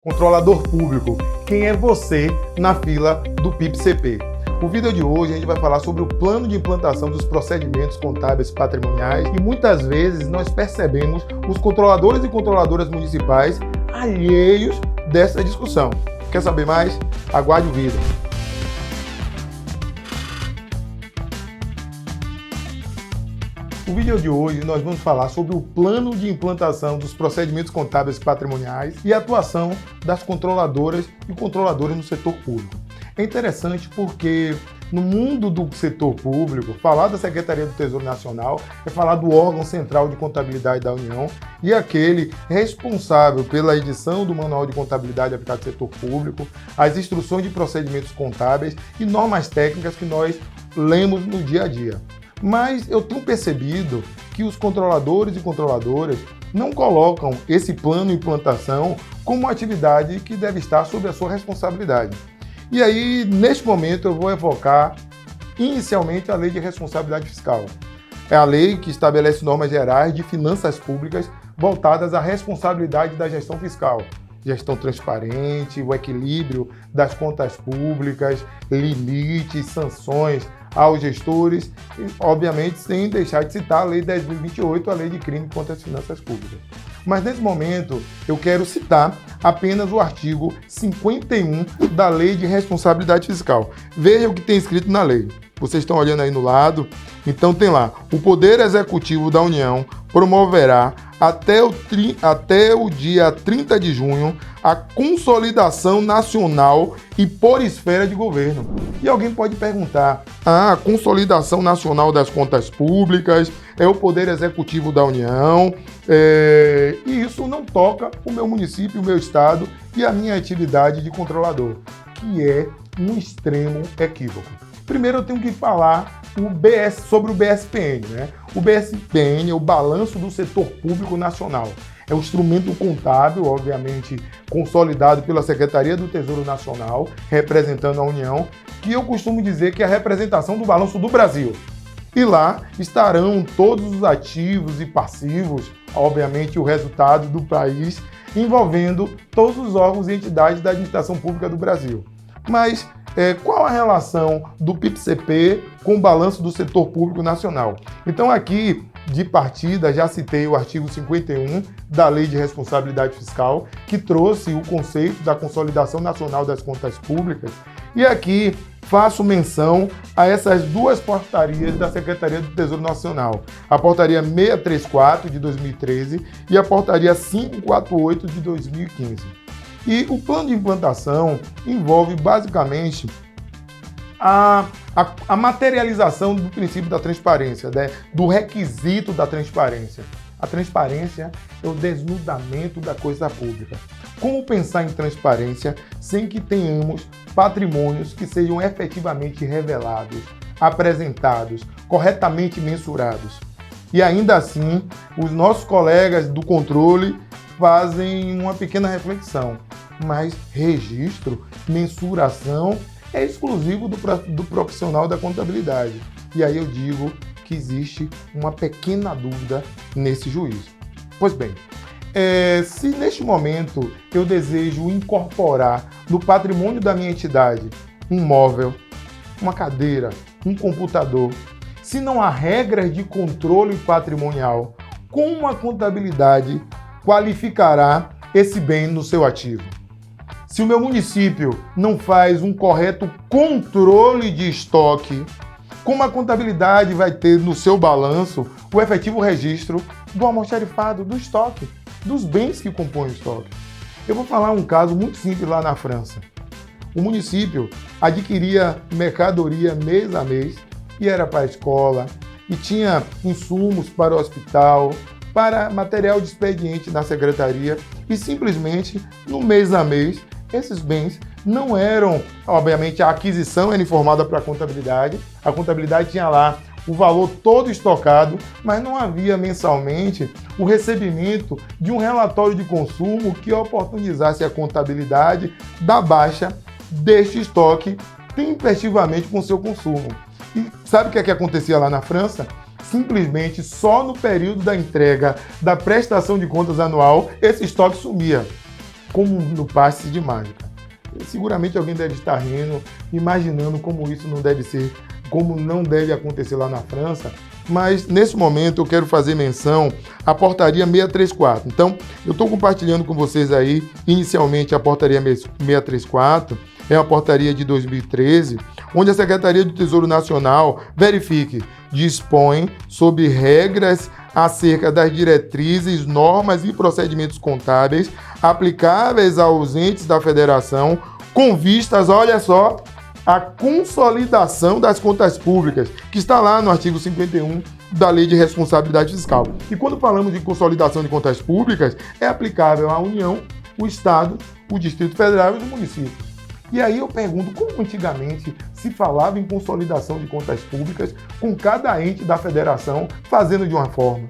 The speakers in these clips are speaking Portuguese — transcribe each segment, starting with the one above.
Controlador público, quem é você na fila do PIP-CP? No vídeo de hoje a gente vai falar sobre o plano de implantação dos procedimentos contábeis patrimoniais e muitas vezes nós percebemos os controladores e controladoras municipais alheios dessa discussão. Quer saber mais? Aguarde o vídeo. No vídeo de hoje nós vamos falar sobre o plano de implantação dos procedimentos contábeis patrimoniais e a atuação das controladoras e controladores no setor público. É interessante porque no mundo do setor público, falar da Secretaria do Tesouro Nacional é falar do órgão central de contabilidade da União e aquele responsável pela edição do Manual de Contabilidade aplicado ao setor público, as instruções de procedimentos contábeis e normas técnicas que nós lemos no dia a dia. Mas eu tenho percebido que os controladores e controladoras não colocam esse plano de implantação como uma atividade que deve estar sob a sua responsabilidade. E aí, neste momento, eu vou evocar inicialmente a Lei de Responsabilidade Fiscal. É a lei que estabelece normas gerais de finanças públicas voltadas à responsabilidade da gestão fiscal. Gestão transparente, o equilíbrio das contas públicas, limites, sanções aos gestores, e, obviamente, sem deixar de citar a Lei 10.028, a Lei de Crime contra as Finanças Públicas. Mas, nesse momento, eu quero citar apenas o artigo 51 da Lei de Responsabilidade Fiscal. Veja o que tem escrito na lei. Vocês estão olhando aí no lado? Então tem lá: o Poder Executivo da União promoverá até o dia 30 de junho a consolidação nacional e por esfera de governo. E alguém pode perguntar: a consolidação nacional das contas públicas é o Poder Executivo da União, e isso não toca o meu município, o meu estado e a minha atividade de controlador, que é um extremo equívoco. Primeiro eu tenho que falar sobre o BSPN, né? O BSPN é o Balanço do Setor Público Nacional. É um instrumento contábil, obviamente, consolidado pela Secretaria do Tesouro Nacional, representando a União, que eu costumo dizer que é a representação do balanço do Brasil. E lá estarão todos os ativos e passivos, obviamente o resultado do país, envolvendo todos os órgãos e entidades da administração pública do Brasil. Mas qual a relação do PIP-CP com o balanço do setor público nacional? Então aqui, de partida, já citei o artigo 51 da Lei de Responsabilidade Fiscal, que trouxe o conceito da consolidação nacional das contas públicas, e aqui faço menção a essas duas portarias da Secretaria do Tesouro Nacional, a portaria 634 de 2013 e a portaria 548 de 2015. E o plano de implantação envolve basicamente a materialização do princípio da transparência, né? Do requisito da transparência. A transparência é o desnudamento da coisa pública. Como pensar em transparência sem que tenhamos patrimônios que sejam efetivamente revelados, apresentados, corretamente mensurados? E ainda assim, os nossos colegas do controle fazem uma pequena reflexão, mas registro, mensuração é exclusivo do profissional da contabilidade. E aí eu digo que existe uma pequena dúvida nesse juízo. Pois bem, se neste momento eu desejo incorporar no patrimônio da minha entidade um móvel, uma cadeira, um computador, se não há regras de controle patrimonial, como a contabilidade qualificará esse bem no seu ativo? Se o meu município não faz um correto controle de estoque, como a contabilidade vai ter no seu balanço o efetivo registro do almoxarifado, do estoque, dos bens que compõem o estoque? Eu vou falar um caso muito simples lá na França. O município adquiria mercadoria mês a mês e era para a escola, e tinha insumos para o hospital, para material de expediente na secretaria, e simplesmente no mês a mês esses bens não eram, obviamente a aquisição era informada para a contabilidade tinha lá o valor todo estocado, mas não havia mensalmente o recebimento de um relatório de consumo que oportunizasse a contabilidade da baixa deste estoque tempestivamente com seu consumo. E sabe o que acontecia lá na França? Simplesmente só no período da entrega da prestação de contas anual esse estoque sumia. como no passe de mágica. Seguramente alguém deve estar rindo, imaginando como isso não deve ser, como não deve acontecer lá na França, mas nesse momento eu quero fazer menção à portaria 634. Então, eu estou compartilhando com vocês aí, inicialmente, a portaria 634, é uma portaria de 2013, onde a Secretaria do Tesouro Nacional, verifique, dispõe sobre regras acerca das diretrizes, normas e procedimentos contábeis aplicáveis aos entes da Federação, com vistas, olha só, a consolidação das contas públicas, que está lá no artigo 51 da Lei de Responsabilidade Fiscal. E quando falamos de consolidação de contas públicas, é aplicável à União, o Estado, o Distrito Federal e os municípios. E aí eu pergunto, como antigamente se falava em consolidação de contas públicas com cada ente da federação fazendo de uma forma?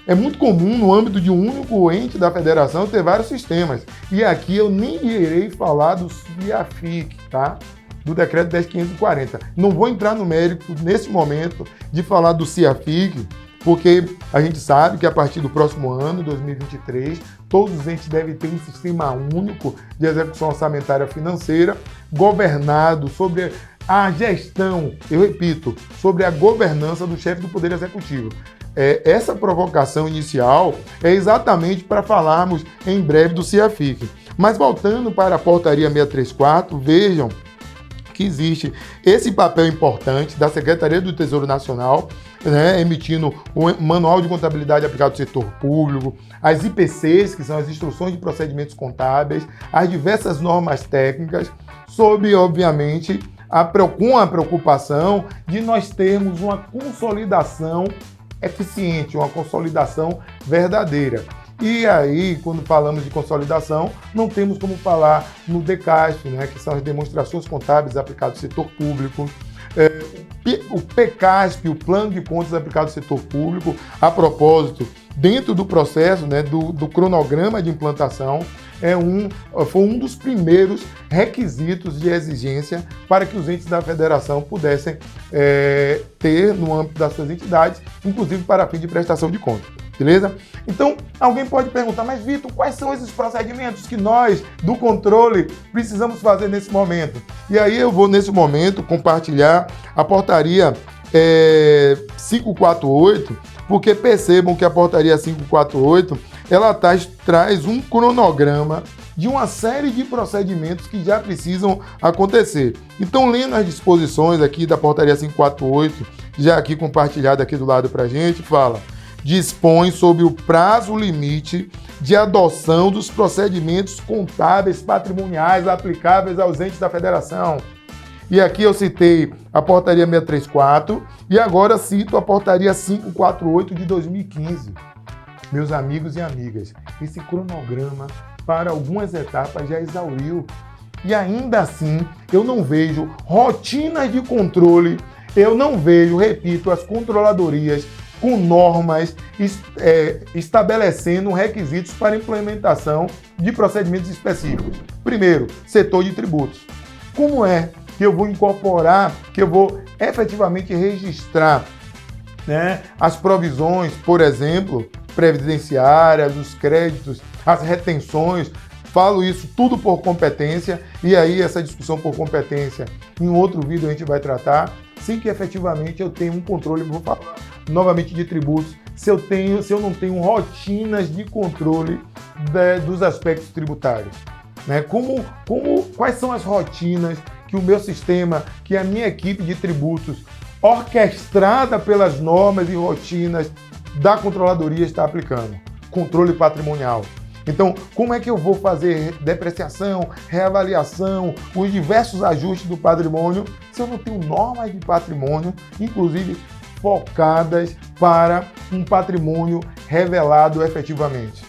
É muito comum no âmbito de um único ente da federação ter vários sistemas. E aqui eu nem irei falar do CIAFIC, tá? Do decreto 10.540. Não vou entrar no mérito nesse momento de falar do CIAFIC, porque a gente sabe que a partir do próximo ano, 2023, todos os entes devem ter um sistema único de execução orçamentária financeira, governado sobre a gestão, eu repito, sobre a governança do chefe do Poder Executivo. Essa provocação inicial é exatamente para falarmos em breve do CIAFIC. Mas voltando para a portaria 634, vejam que existe esse papel importante da Secretaria do Tesouro Nacional, né, emitindo o Manual de Contabilidade Aplicado ao Setor Público, as IPCs, que são as Instruções de Procedimentos Contábeis, as diversas normas técnicas, sob, obviamente, com a preocupação de nós termos uma consolidação eficiente, uma consolidação verdadeira. E aí, quando falamos de consolidação, não temos como falar no DECASP, né, que são as demonstrações contábeis aplicadas ao setor público, o PCASP, o Plano de Contas aplicado ao setor público. A propósito, dentro do processo, né, do cronograma de implantação, foi um dos primeiros requisitos de exigência para que os entes da federação pudessem ter no âmbito das suas entidades, inclusive para fim de prestação de contas. Beleza? Então, alguém pode perguntar, mas Vitor, quais são esses procedimentos que nós, do controle, precisamos fazer nesse momento? E aí eu vou, nesse momento, compartilhar a portaria 548, porque percebam que a portaria 548, ela traz um cronograma de uma série de procedimentos que já precisam acontecer. Então, lendo as disposições aqui da portaria 548, já aqui compartilhada aqui do lado pra gente, fala: dispõe sobre o prazo limite de adoção dos procedimentos contábeis patrimoniais aplicáveis aos entes da federação. E aqui eu citei a portaria 634 e agora cito a portaria 548 de 2015. Meus amigos e amigas, esse cronograma para algumas etapas já exauriu. E ainda assim, eu não vejo rotinas de controle, eu não vejo, repito, as controladorias com normas estabelecendo requisitos para implementação de procedimentos específicos. Primeiro, setor de tributos. Como é que eu vou incorporar, que eu vou efetivamente registrar, né, as provisões, por exemplo, previdenciárias, os créditos, as retenções? Falo isso tudo por competência, e aí essa discussão por competência, em outro vídeo a gente vai tratar, sem que efetivamente eu tenha um controle, vou falar novamente de tributos, se eu não tenho rotinas de controle dos aspectos tributários, né? Quais são as rotinas que o meu sistema, que a minha equipe de tributos, orquestrada pelas normas e rotinas da controladoria, está aplicando? Controle patrimonial. Então, como é que eu vou fazer depreciação, reavaliação, os diversos ajustes do patrimônio, se eu não tenho normas de patrimônio, inclusive focadas para um patrimônio revelado efetivamente?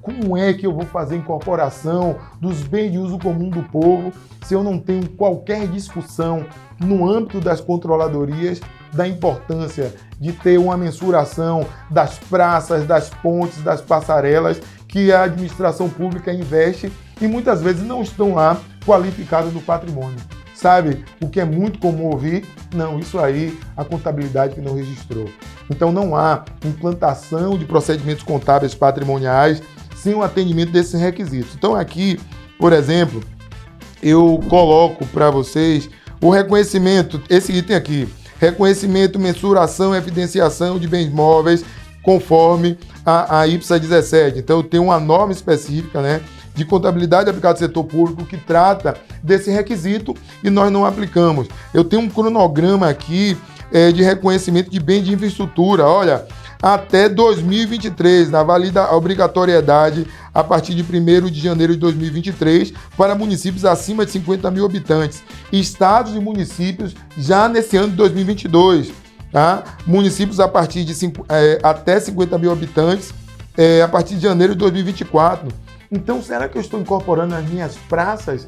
Como é que eu vou fazer incorporação dos bens de uso comum do povo se eu não tenho qualquer discussão no âmbito das controladorias da importância de ter uma mensuração das praças, das pontes, das passarelas que a administração pública investe e muitas vezes não estão lá qualificadas no patrimônio? Sabe o que é muito comum ouvir? Não, isso aí a contabilidade que não registrou. Então não há implantação de procedimentos contábeis patrimoniais sem o atendimento desses requisitos. Então aqui, por exemplo, eu coloco para vocês o reconhecimento, esse item aqui, reconhecimento, mensuração, evidenciação de bens móveis conforme a IPSA 17. Então eu tenho uma norma específica, né, de contabilidade aplicada ao setor público que trata desse requisito e nós não aplicamos. Eu tenho um cronograma aqui de reconhecimento de bem de infraestrutura, olha, até 2023, na válida obrigatoriedade a partir de 1º de janeiro de 2023 para municípios acima de 50 mil habitantes, estados e municípios já nesse ano de 2022, tá? Municípios a partir de até 50 mil habitantes a partir de janeiro de 2024. Então, será que eu estou incorporando as minhas praças,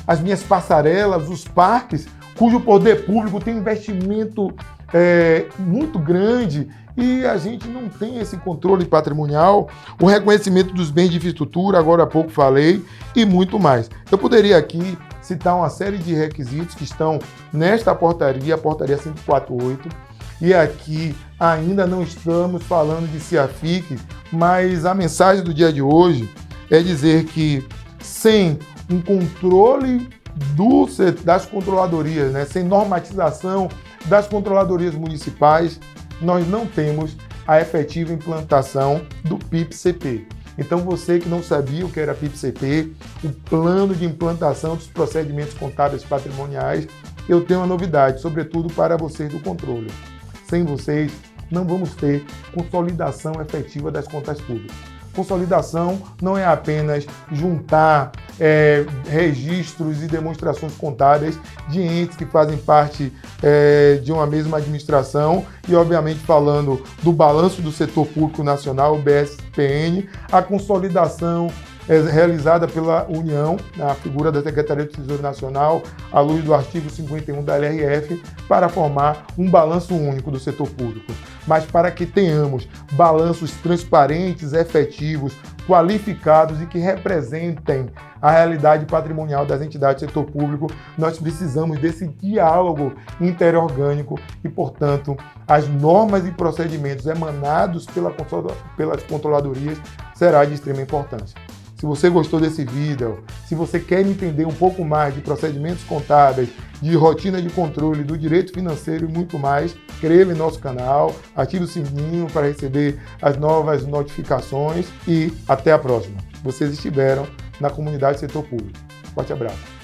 as minhas passarelas, os parques, cujo poder público tem investimento muito grande e a gente não tem esse controle patrimonial, o reconhecimento dos bens de infraestrutura, agora há pouco falei, e muito mais. Eu poderia aqui citar uma série de requisitos que estão nesta portaria, a portaria 548, e aqui ainda não estamos falando de CIAFIC, mas a mensagem do dia de hoje é dizer que sem um controle das controladorias, né, sem normatização das controladorias municipais, nós não temos a efetiva implantação do PIP-CP. Então, você que não sabia o que era PIP-CP, o Plano de Implantação dos Procedimentos Contábeis Patrimoniais, eu tenho uma novidade, sobretudo para vocês do controle. Sem vocês, não vamos ter consolidação efetiva das contas públicas. Consolidação não é apenas juntar registros e demonstrações contábeis de entes que fazem parte de uma mesma administração e, obviamente, falando do balanço do setor público nacional, o BSPN, a consolidação realizada pela União, na figura da Secretaria do Tesouro Nacional, à luz do artigo 51 da LRF, para formar um balanço único do setor público. Mas para que tenhamos balanços transparentes, efetivos, qualificados e que representem a realidade patrimonial das entidades do setor público, nós precisamos desse diálogo interorgânico e, portanto, as normas e procedimentos emanados pelas controladorias será de extrema importância. Se você gostou desse vídeo, se você quer entender um pouco mais de procedimentos contábeis, de rotina de controle, do direito financeiro e muito mais, inscreva em nosso canal, ative o sininho para receber as novas notificações e até a próxima. Vocês estiveram na comunidade setor público. Forte abraço.